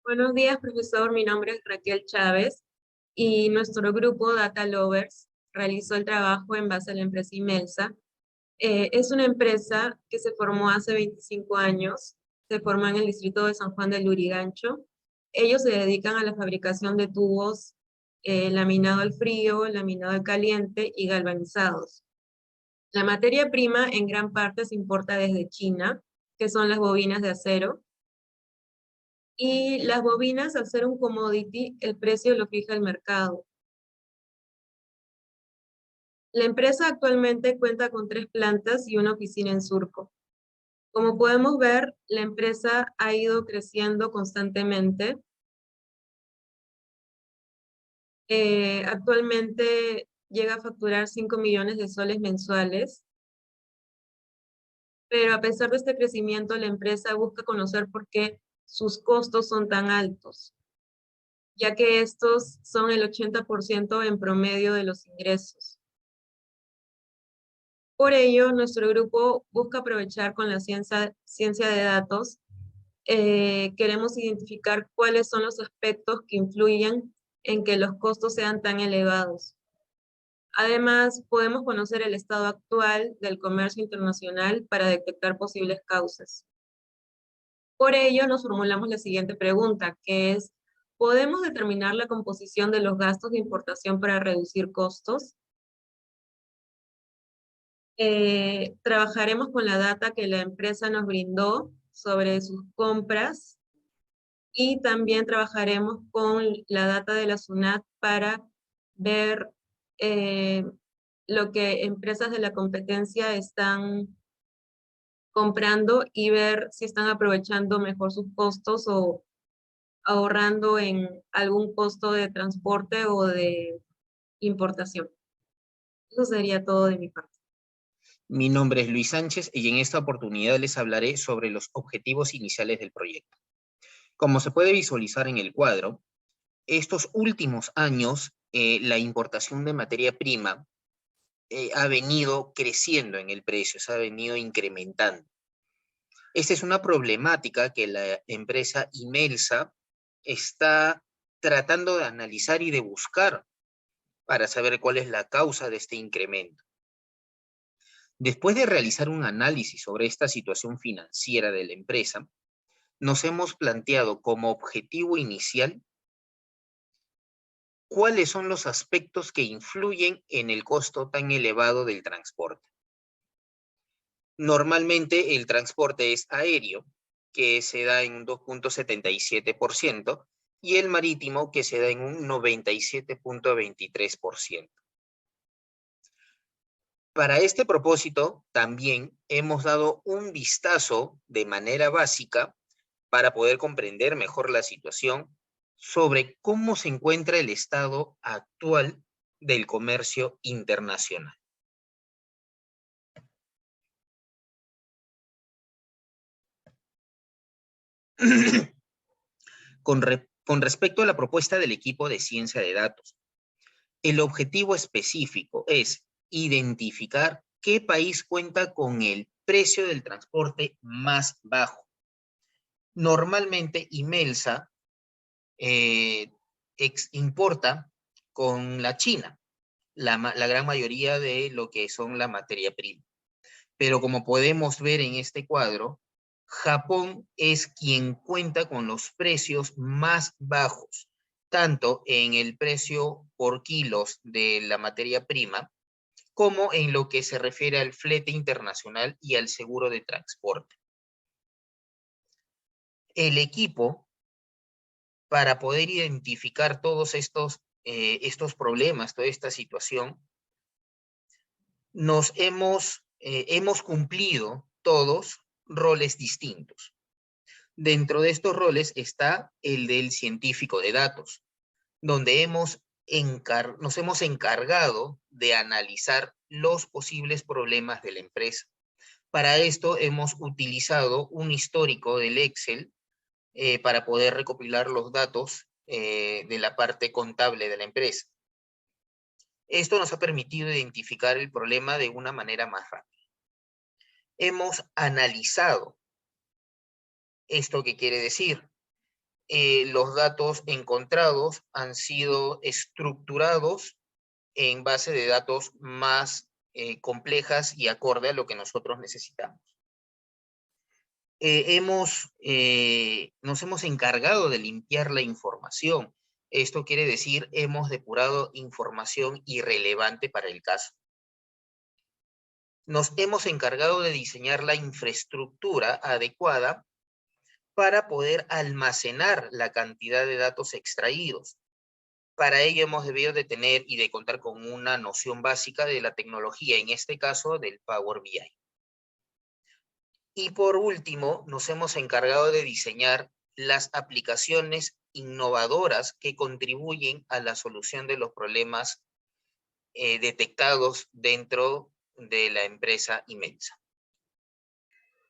Buenos días, profesor. Mi nombre es Raquel Chávez y nuestro grupo Data Lovers realizó el trabajo en base a la empresa Imelsa. Es una empresa que se formó hace 25 años, se formó en el distrito de San Juan del Lurigancho. Ellos se dedican a la fabricación de tubos, laminado al frío, laminado al caliente y galvanizados. La materia prima en gran parte se importa desde China, que son las bobinas de acero. Y las bobinas, al ser un commodity, el precio lo fija el mercado. La empresa actualmente cuenta con 3 plantas y una oficina en Surco. Como podemos ver, la empresa ha ido creciendo constantemente. Actualmente llega a facturar 5 millones de soles mensuales, pero a pesar de este crecimiento, la empresa busca conocer por qué sus costos son tan altos, ya que estos son el 80% en promedio de los ingresos. Por ello, nuestro grupo busca aprovechar con la ciencia de datos. Queremos identificar cuáles son los aspectos que influyen en que los costos sean tan elevados. Además, podemos conocer el estado actual del comercio internacional para detectar posibles causas. Por ello, nos formulamos la siguiente pregunta, que es, ¿podemos determinar la composición de los gastos de importación para reducir costos? Trabajaremos con la data que la empresa nos brindó sobre sus compras y también trabajaremos con la data de la SUNAT para ver eh, lo que empresas de la competencia están comprando y ver si están aprovechando mejor sus costos o ahorrando en algún costo de transporte o de importación. Eso sería todo de mi parte. Mi nombre es Luis Sánchez y en esta oportunidad les hablaré sobre los objetivos iniciales del proyecto. Como se puede visualizar en el cuadro, estos últimos años la importación de materia prima ha venido creciendo en el precio, se ha venido incrementando. Esta es una problemática que la empresa Imelsa está tratando de analizar y de buscar para saber cuál es la causa de este incremento. Después de realizar un análisis sobre esta situación financiera de la empresa, nos hemos planteado como objetivo inicial cuáles son los aspectos que influyen en el costo tan elevado del transporte. Normalmente el transporte es aéreo, que se da en un 2.77%, y el marítimo, que se da en un 97.23%. Para este propósito, también hemos dado un vistazo de manera básica para poder comprender mejor la situación sobre cómo se encuentra el estado actual del comercio internacional. Con respecto a la propuesta del equipo de ciencia de datos, el objetivo específico es identificar qué país cuenta con el precio del transporte más bajo. Normalmente Imelsa importa con la China la gran mayoría de lo que son la materia prima. Pero como podemos ver en este cuadro, Japón es quien cuenta con los precios más bajos, tanto en el precio por kilos de la materia prima, como en lo que se refiere al flete internacional y al seguro de transporte. El equipo, para poder identificar todos estos problemas, toda esta situación, hemos cumplido todos roles distintos. Dentro de estos roles está el del científico de datos, donde nos hemos encargado de analizar los posibles problemas de la empresa. Para esto hemos utilizado un histórico del Excel para poder recopilar los datos de la parte contable de la empresa. Esto nos ha permitido identificar el problema de una manera más rápida. Hemos analizado esto que quiere decir. los datos encontrados han sido estructurados en base de datos más complejas y acorde a lo que nosotros necesitamos. Nos hemos encargado de limpiar la información. Esto quiere decir, hemos depurado información irrelevante para el caso. Nos hemos encargado de diseñar la infraestructura adecuada para poder almacenar la cantidad de datos extraídos. Para ello hemos debido de tener y de contar con una noción básica de la tecnología, en este caso del Power BI. Y por último, nos hemos encargado de diseñar las aplicaciones innovadoras que contribuyen a la solución de los problemas detectados dentro de la empresa Imelsa.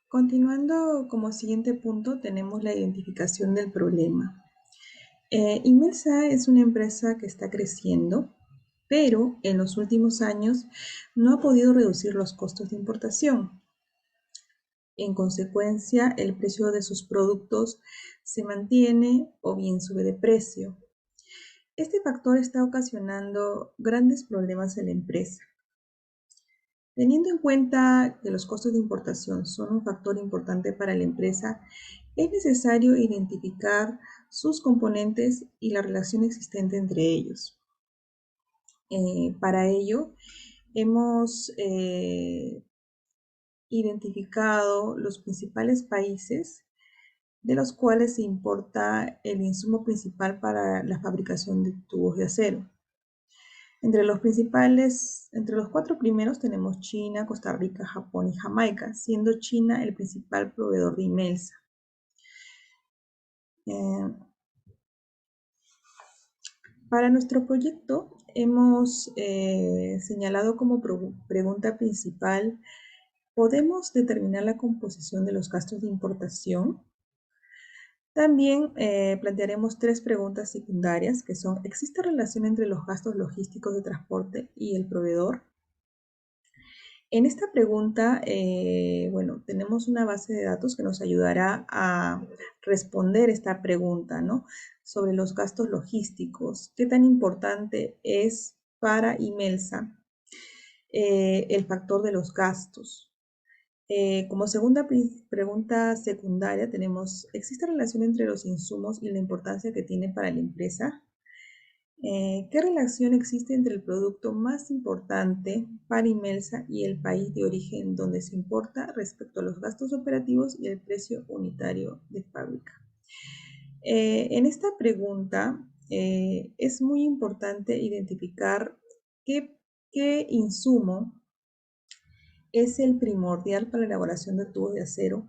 Continuando, como siguiente punto, tenemos la identificación del problema. Imelsa es una empresa que está creciendo, pero en los últimos años no ha podido reducir los costos de importación. En consecuencia, el precio de sus productos se mantiene o bien sube de precio. Este factor está ocasionando grandes problemas en la empresa. Teniendo en cuenta que los costos de importación son un factor importante para la empresa, es necesario identificar sus componentes y la relación existente entre ellos. Para ello, hemos identificado los principales países de los cuales se importa el insumo principal para la fabricación de tubos de acero. Entre los cuatro primeros tenemos China, Costa Rica, Japón y Jamaica, siendo China el principal proveedor de Imelsa. Para nuestro proyecto hemos señalado como pregunta principal: ¿podemos determinar la composición de los gastos de importación? También plantearemos tres preguntas secundarias que son: ¿existe relación entre los gastos logísticos de transporte y el proveedor? En esta pregunta, tenemos una base de datos que nos ayudará a responder esta pregunta, ¿no? Sobre los gastos logísticos. ¿Qué tan importante es para Imelsa el factor de los gastos? Como segunda pregunta secundaria tenemos: ¿existe relación entre los insumos y la importancia que tiene para la empresa? ¿Qué relación existe entre el producto más importante para Imelsa y el país de origen donde se importa respecto a los gastos operativos y el precio unitario de fábrica? En esta pregunta es muy importante identificar qué insumo es el primordial para la elaboración de tubos de acero,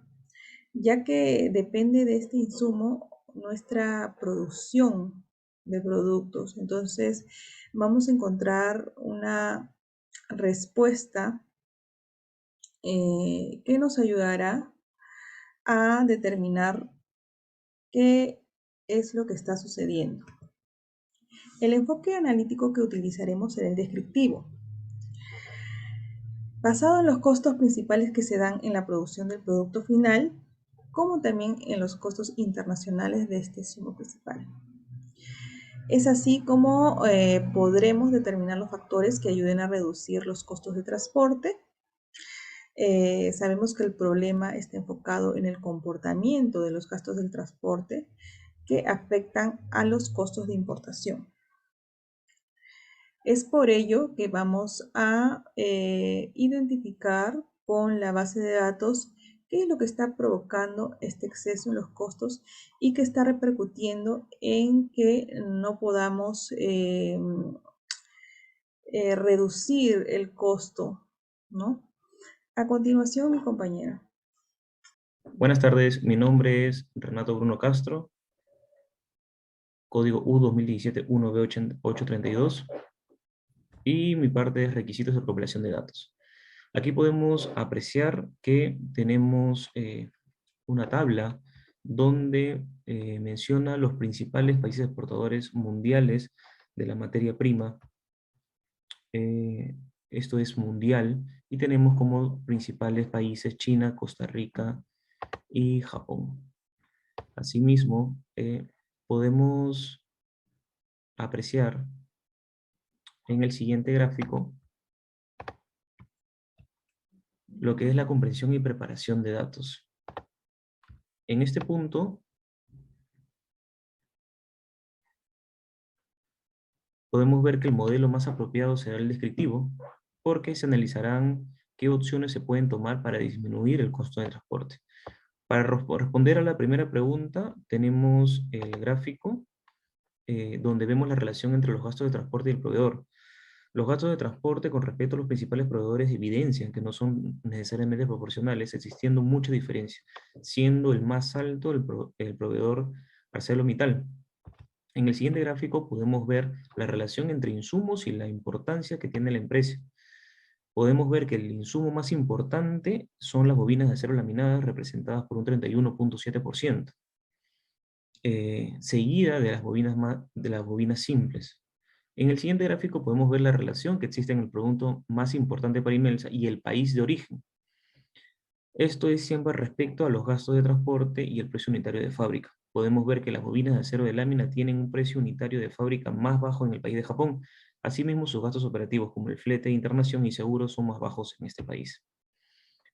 ya que depende de este insumo nuestra producción de productos. Entonces, vamos a encontrar una respuesta que nos ayudará a determinar qué es lo que está sucediendo. El enfoque analítico que utilizaremos será el descriptivo, basado en los costos principales que se dan en la producción del producto final, como también en los costos internacionales de este insumo principal. Es así como podremos determinar los factores que ayuden a reducir los costos de transporte. Sabemos que el problema está enfocado en el comportamiento de los gastos del transporte que afectan a los costos de importación. Es por ello que vamos a identificar con la base de datos qué es lo que está provocando este exceso en los costos y que está repercutiendo en que no podamos reducir el costo, ¿no? A continuación, mi compañera. Buenas tardes, mi nombre es Renato Bruno Castro, código U2017-1B832, y mi parte es requisitos de recopilación de datos. Aquí podemos apreciar que tenemos una tabla donde menciona los principales países exportadores mundiales de la materia prima. Esto es mundial, y tenemos como principales países China, Costa Rica y Japón. Asimismo, podemos apreciar en el siguiente gráfico lo que es la comprensión y preparación de datos. En este punto, podemos ver que el modelo más apropiado será el descriptivo, porque se analizarán qué opciones se pueden tomar para disminuir el costo de transporte. Para responder a la primera pregunta, tenemos el gráfico donde vemos la relación entre los gastos de transporte y el proveedor. Los gastos de transporte con respecto a los principales proveedores evidencian que no son necesariamente proporcionales, existiendo mucha diferencia, siendo el más alto el proveedor ArcelorMittal. En el siguiente gráfico podemos ver la relación entre insumos y la importancia que tiene la empresa. Podemos ver que el insumo más importante son las bobinas de acero laminadas, representadas por un 31.7%, seguida de las bobinas simples. En el siguiente gráfico podemos ver la relación que existe en el producto más importante para Imelsa y el país de origen. Esto es siempre respecto a los gastos de transporte y el precio unitario de fábrica. Podemos ver que las bobinas de acero de lámina tienen un precio unitario de fábrica más bajo en el país de Japón. Asimismo, sus gastos operativos como el flete, internación y seguros son más bajos en este país.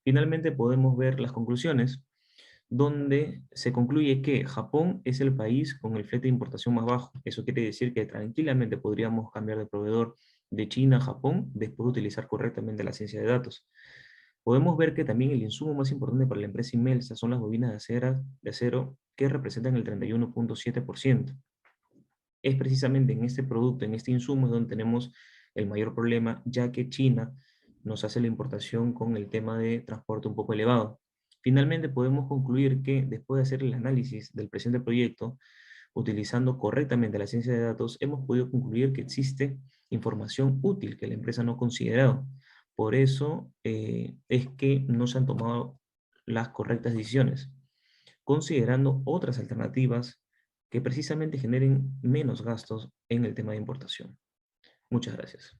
Finalmente podemos ver las conclusiones, donde se concluye que Japón es el país con el flete de importación más bajo. Eso quiere decir que tranquilamente podríamos cambiar de proveedor de China a Japón después de utilizar correctamente la ciencia de datos. Podemos ver que también el insumo más importante para la empresa Imelsa son las bobinas de acero que representan el 31.7%. Es precisamente en este producto, en este insumo, donde tenemos el mayor problema, ya que China nos hace la importación con el tema de transporte un poco elevado. Finalmente podemos concluir que después de hacer el análisis del presente proyecto, utilizando correctamente la ciencia de datos, hemos podido concluir que existe información útil que la empresa no ha considerado. Por eso es que no se han tomado las correctas decisiones, considerando otras alternativas que precisamente generen menos gastos en el tema de importación. Muchas gracias.